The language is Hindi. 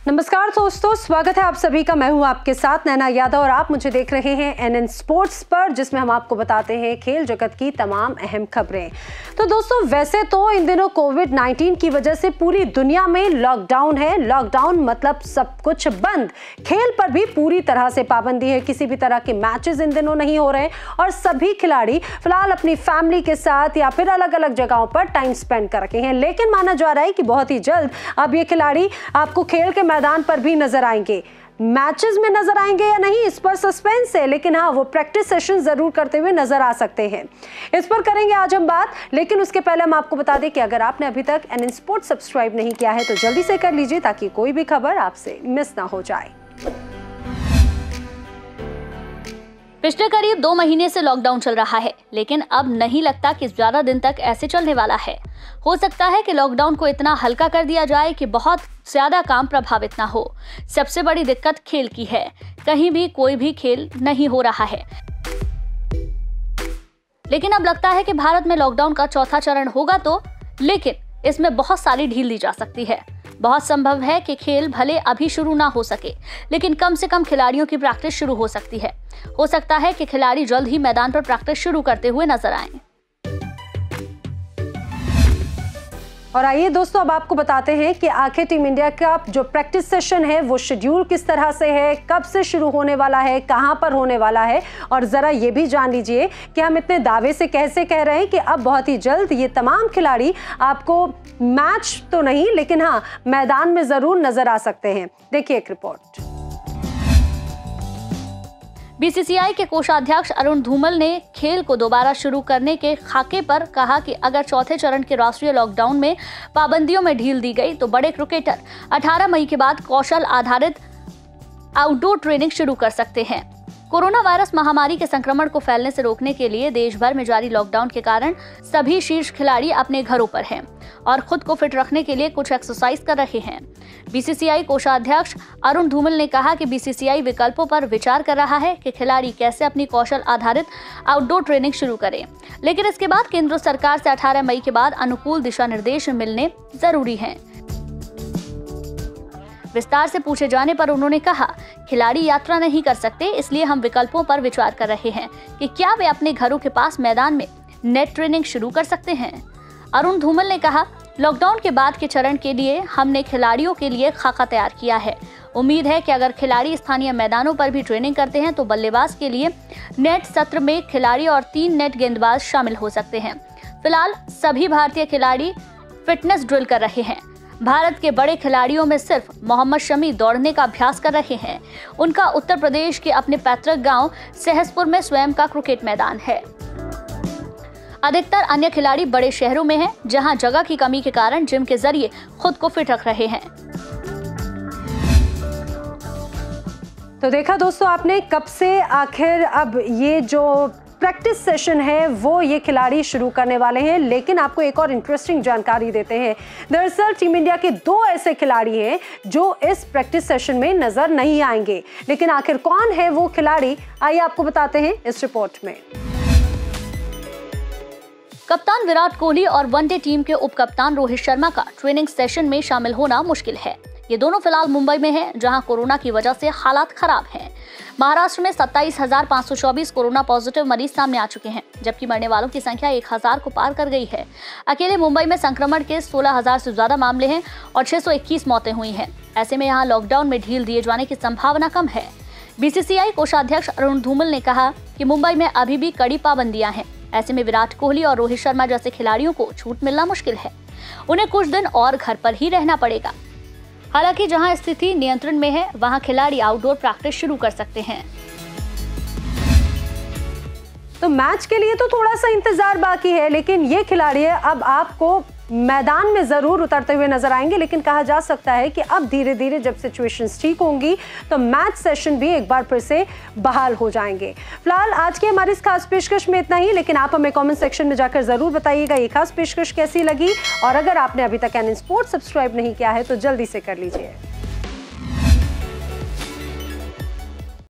नमस्कार दोस्तों, स्वागत है आप सभी का। मैं हूं आपके साथ नैना यादव और आप मुझे देख रहे हैं एनएन स्पोर्ट्स पर, जिसमें हम आपको बताते हैं खेल जगत की तमाम अहम खबरें। तो दोस्तों, वैसे तो इन दिनों कोविड-19 की वजह से पूरी दुनिया में लॉकडाउन है। लॉकडाउन मतलब सब कुछ बंद। खेल पर भी पूरी तरह से पाबंदी है। किसी भी तरह के मैचेस इन दिनों नहीं हो रहे और सभी खिलाड़ी फिलहाल अपनी फैमिली के साथ या फिर अलग अलग जगहों पर टाइम स्पेंड कर रखे हैं। लेकिन माना जा रहा है कि बहुत ही जल्द अब ये खिलाड़ी आपको खेल के मैदान पर भी नजर आएंगे। मैचेस में नजर आएंगे या नहीं, इस पर सस्पेंस है, लेकिन हाँ, वो प्रैक्टिस सेशन जरूर करते हुए नजर आ सकते हैं। इस पर करेंगे आज हम बात, लेकिन उसके पहले हम आपको बता दें कि अगर आपने अभी तक एनएन स्पोर्ट्स सब्सक्राइब नहीं किया है तो जल्दी से कर लीजिए, ताकि कोई भी खबर आपसे मिस ना हो जाए। पिछले करीब 2 महीने से लॉकडाउन चल रहा है, लेकिन अब नहीं लगता कि ज्यादा दिन तक ऐसे चलने वाला है। हो सकता है कि लॉकडाउन को इतना हल्का कर दिया जाए कि बहुत ज्यादा काम प्रभावित ना हो। सबसे बड़ी दिक्कत खेल की है। कहीं भी कोई भी खेल नहीं हो रहा है। लेकिन अब लगता है कि भारत में लॉकडाउन का चौथा चरण होगा लेकिन इसमें बहुत सारी ढील दी जा सकती है। बहुत संभव है कि खेल भले अभी शुरू ना हो सके, लेकिन कम से कम खिलाड़ियों की प्रैक्टिस शुरू हो सकती है। हो सकता है कि खिलाड़ी जल्द ही मैदान पर प्रैक्टिस शुरू करते हुए नजर आएं। और आइए दोस्तों, अब आपको बताते हैं कि आखिर टीम इंडिया का जो प्रैक्टिस सेशन है वो शेड्यूल किस तरह से है, कब से शुरू होने वाला है, कहां पर होने वाला है। और जरा ये भी जान लीजिए कि हम इतने दावे से कैसे कह रहे हैं कि अब बहुत ही जल्द ये तमाम खिलाड़ी आपको मैच तो नहीं, लेकिन हाँ, मैदान में जरूर नजर आ सकते हैं। देखिए एक रिपोर्ट। बीसीसीआई के कोषाध्यक्ष अरुण धूमल ने खेल को दोबारा शुरू करने के खाके पर कहा कि अगर चौथे चरण के राष्ट्रीय लॉकडाउन में पाबंदियों में ढील दी गई तो बड़े क्रिकेटर 18 मई के बाद कौशल आधारित आउटडोर ट्रेनिंग शुरू कर सकते हैं। कोरोना वायरस महामारी के संक्रमण को फैलने से रोकने के लिए देश भर में जारी लॉकडाउन के कारण सभी शीर्ष खिलाड़ी अपने घरों पर हैं और खुद को फिट रखने के लिए कुछ एक्सरसाइज कर रहे हैं। बीसीसीआई कोषाध्यक्ष अरुण धूमल ने कहा कि बीसीसीआई विकल्पों पर विचार कर रहा है कि खिलाड़ी कैसे अपनी कौशल आधारित आउटडोर ट्रेनिंग शुरू करें, लेकिन इसके बाद केंद्र सरकार से 18 मई के बाद अनुकूल दिशा निर्देश मिलने जरूरी हैं। विस्तार से पूछे जाने पर उन्होंने कहा, खिलाड़ी यात्रा नहीं कर सकते, इसलिए हम विकल्पों पर विचार कर रहे हैं कि क्या वे अपने घरों के पास मैदान में नेट ट्रेनिंग शुरू कर सकते हैं। अरुण धूमल ने कहा, लॉकडाउन के बाद के चरण के लिए हमने खिलाड़ियों के लिए खाका तैयार किया है। उम्मीद है कि अगर खिलाड़ी स्थानीय मैदानों पर भी ट्रेनिंग करते हैं तो बल्लेबाज के लिए नेट सत्र में खिलाड़ी और 3 नेट गेंदबाज शामिल हो सकते हैं। फिलहाल सभी भारतीय खिलाड़ी फिटनेस ड्रिल कर रहे हैं। भारत के बड़े खिलाड़ियों में सिर्फ मोहम्मद शमी दौड़ने का अभ्यास कर रहे हैं। उनका उत्तर प्रदेश के अपने पैतृक गांव सहसपुर में स्वयं का क्रिकेट मैदान है। अधिकतर अन्य खिलाड़ी बड़े शहरों में हैं, जहां जगह की कमी के कारण जिम के जरिए खुद को फिट रख रहे हैं। तो देखा दोस्तों आपने, कब से आखिर अब ये जो प्रैक्टिस सेशन है वो ये खिलाड़ी शुरू करने वाले हैं। लेकिन आपको एक और इंटरेस्टिंग जानकारी देते हैं। दरअसल टीम इंडिया के 2 ऐसे खिलाड़ी हैं जो इस प्रैक्टिस सेशन में नजर नहीं आएंगे। लेकिन आखिर कौन है वो खिलाड़ी, आइए आपको बताते हैं इस रिपोर्ट में। कप्तान विराट कोहली और वनडे टीम के उप कप्तान रोहित शर्मा का ट्रेनिंग सेशन में शामिल होना मुश्किल है। ये दोनों फिलहाल मुंबई में हैं, जहां कोरोना की वजह से हालात खराब हैं। महाराष्ट्र में 27,524 कोरोना पॉजिटिव मरीज सामने आ चुके हैं, जबकि मरने वालों की संख्या 1,000 को पार कर गई है। अकेले मुंबई में संक्रमण के 16,000 से ज्यादा मामले हैं और 621 मौतें हुई हैं। ऐसे में यहाँ लॉकडाउन में ढील दिए जाने की संभावना कम है। बीसीसीआई कोषाध्यक्ष अरुण धूमल ने कहा कि मुंबई में अभी भी कड़ी पाबंदियां हैं। ऐसे में विराट कोहली और रोहित शर्मा जैसे खिलाड़ियों को छूट मिलना मुश्किल है। उन्हें कुछ दिन और घर पर ही रहना पड़ेगा। हालांकि जहां स्थिति नियंत्रण में है, वहां खिलाड़ी आउटडोर प्रैक्टिस शुरू कर सकते हैं। तो मैच के लिए तो थोड़ा सा इंतजार बाकी है, लेकिन ये खिलाड़ी अब आपको मैदान में जरूर उतरते हुए नजर आएंगे। लेकिन कहा जा सकता है कि अब धीरे धीरे जब सिचुएशंस ठीक होंगी तो मैच सेशन भी एक बार फिर से बहाल हो जाएंगे। फिलहाल आज की हमारी इस खास पेशकश में इतना ही, लेकिन आप हमें कमेंट सेक्शन में जाकर जरूर बताइएगा ये खास पेशकश कैसी लगी। और अगर आपने अभी तक एनएन स्पोर्ट्स सब्सक्राइब नहीं किया है तो जल्दी से कर लीजिए।